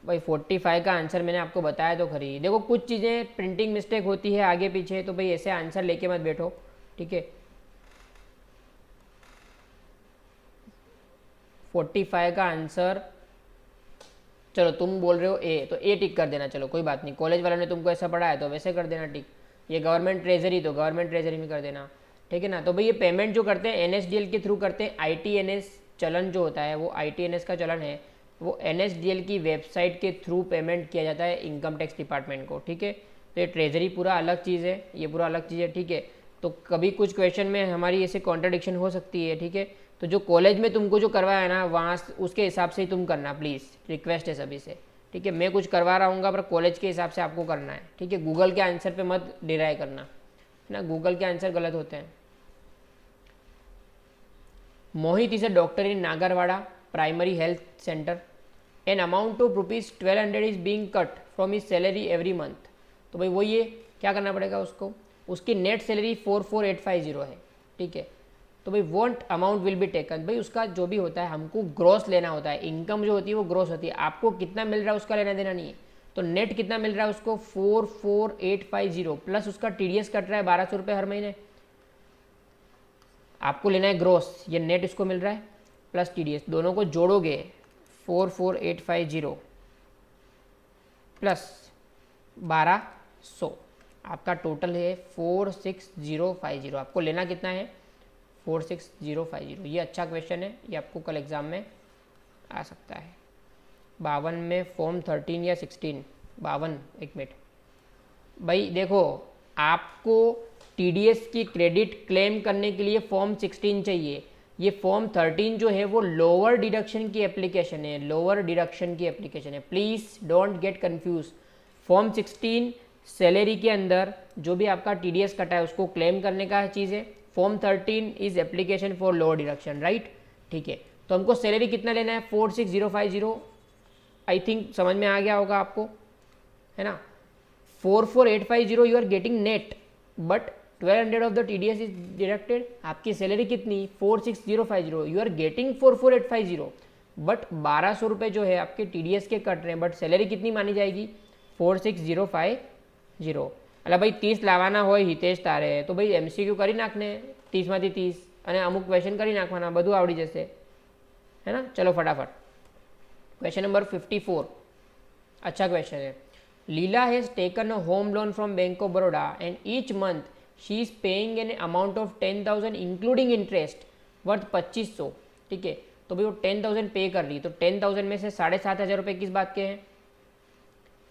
भाई 45 का आंसर मैंने आपको बताया तो खरी। देखो कुछ चीज़ें प्रिंटिंग मिस्टेक होती है आगे पीछे, तो भाई ऐसे आंसर लेके मत बैठो, ठीक है। 45 का आंसर, चलो तुम बोल रहे हो ए, तो ए टिक कर देना, चलो कोई बात नहीं। कॉलेज वालों ने तुमको ऐसा पढ़ाया तो वैसे कर देना टिक। ये गवर्नमेंट ट्रेजरी तो गवर्नमेंट ट्रेजरी में कर देना, ठीक है ना। तो भाई ये पेमेंट जो करते हैं एनएसडीएल के थ्रू करते हैं। आईटीएनएस चलन जो होता है, वो आईटीएनएस का चलन है, वो एनएसडीएल की वेबसाइट के थ्रू पेमेंट किया जाता है इनकम टैक्स डिपार्टमेंट को, ठीक है। तो ये ट्रेजरी पूरा अलग चीज़ है, ये पूरा अलग चीज़ है, ठीक है। तो कभी कुछ क्वेश्चन में हमारी ऐसे कॉन्ट्राडिक्शन हो सकती है, ठीक है। तो जो कॉलेज में तुमको जो करवाया है ना, वहाँ उसके हिसाब से ही तुम करना, प्लीज़ रिक्वेस्ट है सभी से, ठीक है। मैं कुछ करवा रहा हूँ पर कॉलेज के हिसाब से आपको करना है, ठीक है। गूगल के आंसर पे मत डिराई करना, है ना, गूगल के आंसर गलत होते हैं। Mohit is a doctor in Nagarwada primary health centre. An amount of ₹1200 is being cut from his salary every month. तो भाई वो ये क्या करना पड़ेगा उसको, उसकी नेट सैलरी 44850 है, ठीक है। तो भाई want amount will be taken, भाई उसका जो भी होता है हमको ग्रॉस लेना होता है। इनकम जो होती है वो ग्रॉस होती है, आपको कितना मिल रहा है उसका लेना देना नहीं है। तो नेट कितना मिल रहा है उसको 44850 प्लस उसका टीडीएस कट रहा है 1200 रुपये हर महीने, आपको लेना है ग्रॉस। ये नेट इसको मिल रहा है प्लस टीडीएस, दोनों को जोड़ोगे 44850 प्लस 1200, आपका टोटल है 46050। आपको लेना कितना है 46050। ये अच्छा क्वेश्चन है, ये आपको कल एग्ज़ाम में आ सकता है। 52 में फॉर्म 13 या 16, 52, एक मिनट भाई देखो, आपको टीडीएस की क्रेडिट क्लेम करने के लिए फॉर्म 16 चाहिए। ये फॉर्म 13 जो है वो लोअर डिडक्शन की एप्लीकेशन है, लोअर डिडक्शन की एप्लीकेशन है, please don't get confuse. Form 16 salary के अंदर जो भी आपका टीडीएस कटा है उसको क्लेम करने का चीज़ है। Form 13 is application for lower deduction, right, ठीक है। तो हमको सैलरी कितना लेना है 46050, आई थिंक समझ में आ गया होगा आपको, है ना। 44850 you are getting net, but 1200 of the TDS is deducted. आपकी सैलरी कितनी 46050, यू आर गेटिंग 44850, बट 1200 रुपये जो है आपके टीडीएस के कट रहे हैं, बट सैलरी कितनी मानी जाएगी 46050। એટલે ભાઈ 30 લાવવાના હોય હિતેશ તારે, તો ભાઈ એમસીક્યુ કરી નાખને 30 માંથી 30 અને અમુક ક્વેશ્ચન કરી નાખવાના, બધું આવડી જશે, है ना। चलो फटाफट क्वेश्चन नंबर 54, अच्छा क्वेश्चन है। Leela has taken a home loan from bank of Baroda and each month she is paying an amount of 10,000 including interest worth 2500, ठीक है। तो भाई वो 10,000 पे कर रही, तो 10,000 में से 7,500 रुपये किस बात के हैं,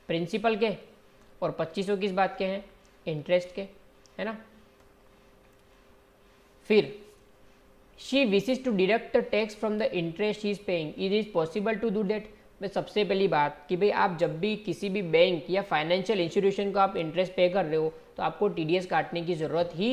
प्रिंसिपल के, और 2500 किस बात के हैं, इंटरेस्ट के, है ना। फिर she wishes to deduct tax from the interest she is paying, it is possible to do that. मैं सबसे पहली बात कि भाई आप जब भी किसी भी बैंक या फाइनेंशियल इंस्टीट्यूशन को आप इंटरेस्ट पे कर रहे हो तो आपको टीडीएस काटने की ज़रूरत ही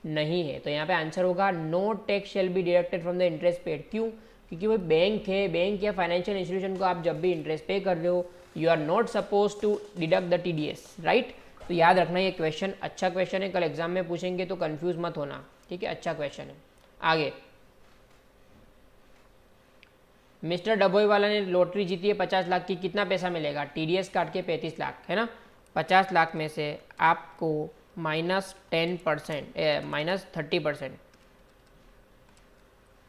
नहीं है। तो यहाँ पे आंसर होगा no tax shall be deducted from the interest paid. क्यों? क्योंकि वो बैंक है, बैंक या फाइनेंशियल इंस्टीट्यूशन को आप जब भी इंटरेस्ट पे कर रहे हो you are not suppose to deduct the TDS, right. तो याद रखना ये क्वेश्चन अच्छा क्वेश्चन है, कल एग्जाम में पूछेंगे तो कंफ्यूज मत होना, ठीक है, अच्छा क्वेश्चन है। आगे, मिस्टर डबोई वाला ने लॉटरी जीती है 50 लाख की, कितना पैसा मिलेगा? TDS काट के 35 लाख है ना। 50 लाख में से आपको -10% -30%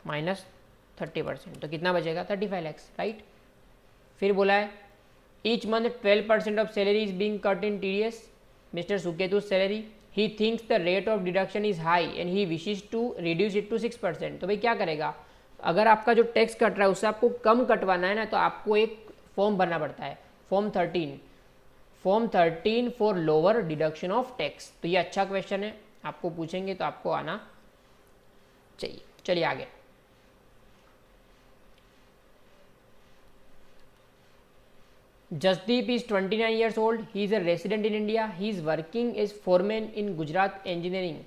-30%, तो कितना बचेगा? 35 लैक्स, राइट। फिर बोला है each month 12% of salary is being cut in TDS mister Suketu salary, he thinks the rate of deduction is high and he wishes to reduce it to 6%। तो भाई क्या करेगा? अगर आपका जो टैक्स कट रहा है उससे आपको कम कटवाना है ना, तो आपको एक फॉर्म भरना पड़ता है, form 13 for lower deduction of tax. तो ये अच्छा क्वेश्चन है, आपको पूछेंगे तो आपको आना चाहिए। चलिए आगे, Jasdeep is 29 years old. He is a resident in India. He is working as foreman in Gujarat Engineering.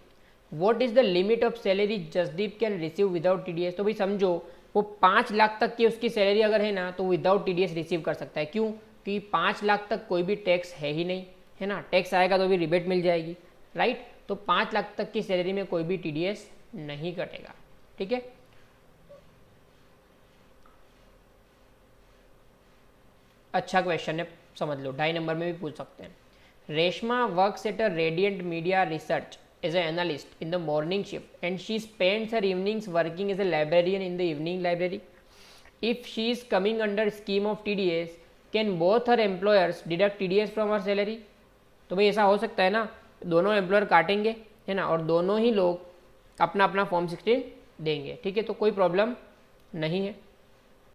What is the limit of salary Jasdeep can receive without TDS? तो भाई समझो वो 5 लाख तक की उसकी सैलरी अगर है ना तो विदाउट TDS रिसीव कर सकता है। क्यों? क्योंकि 5 लाख तक कोई भी टैक्स है ही नहीं, है ना। टैक्स आएगा तो भी रिबेट मिल जाएगी, राइट। तो 5 लाख तक की सैलरी में कोई भी TDS नहीं कटेगा, ठीक है। अच्छा क्वेश्चन है, समझ लो, 2.5 नंबर में भी पूछ सकते हैं। Reshma works at a radiant media research as a analyst in the morning shift and she spends her evenings working as a librarian in the evening library. If she is coming under scheme of TDS can both her employers deduct TDS from her salary? तो भाई ऐसा हो सकता है ना, दोनों employer काटेंगे, है ना, और दोनों ही लोग अपना अपना फॉर्म 16 देंगे, ठीक है, तो कोई प्रॉब्लम नहीं है।